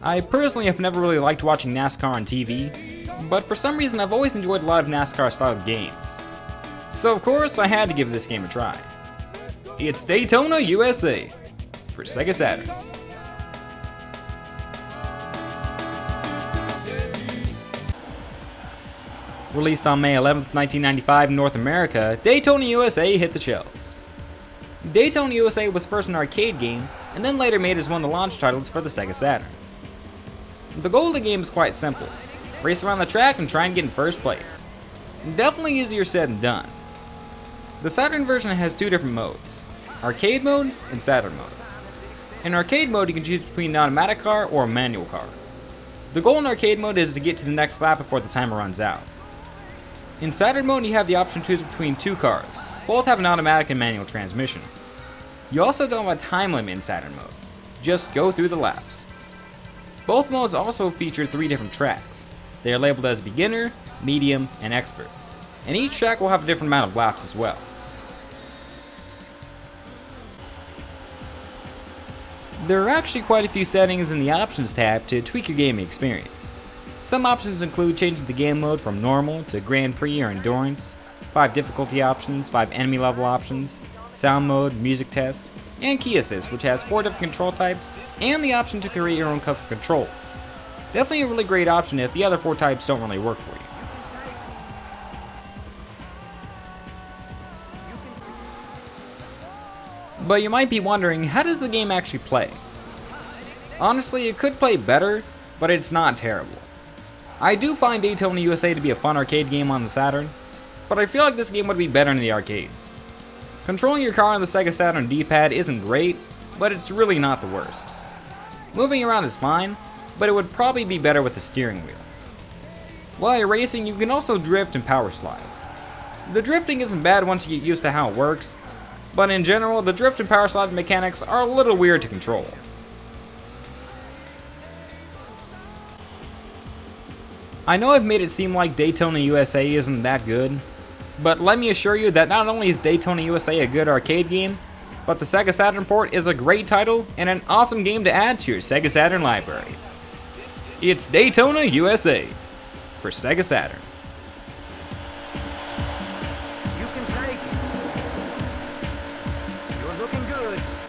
I personally have never really liked watching NASCAR on TV, but for some reason I've always enjoyed a lot of NASCAR style games. So of course I had to give this game a try. It's Daytona USA for Sega Saturn. Released on May 11th, 1995 in North America, Daytona USA hit the shelves. Daytona USA was first an arcade game, and then later made as one of the launch titles for the Sega Saturn. The goal of the game is quite simple: race around the track and try and get in first place. Definitely easier said than done. The Saturn version has two different modes: arcade mode and Saturn mode. In arcade mode you can choose between an automatic car or a manual car. The goal in arcade mode is to get to the next lap before the timer runs out. In Saturn mode you have the option to choose between two cars. Both have an automatic and manual transmission. You also don't have a time limit in Saturn mode. Just go through the laps. Both modes also feature 3 different tracks. They are labeled as beginner, medium, and expert. And each track will have a different amount of laps as well. There are actually quite a few settings in the options tab to tweak your gaming experience. Some options include changing the game mode from normal to Grand Prix or Endurance, 5 difficulty options, 5 enemy level options, sound mode, music test, and key assist, which has 4 different control types, and the option to create your own custom controls. Definitely a really great option if the other 4 types don't really work for you. But you might be wondering, how does the game actually play? Honestly, it could play better, but it's not terrible. I do find Daytona USA to be a fun arcade game on the Saturn, but I feel like this game would be better in the arcades. Controlling your car on the Sega Saturn D-pad isn't great, but it's really not the worst. Moving around is fine, but it would probably be better with the steering wheel. While you're racing, you can also drift and power slide. The drifting isn't bad once you get used to how it works, but in general, the drift and power slide mechanics are a little weird to control. I know I've made it seem like Daytona USA isn't that good, but let me assure you that not only is Daytona USA a good arcade game, but the Sega Saturn port is a great title and an awesome game to add to your Sega Saturn library. It's Daytona USA for Sega Saturn.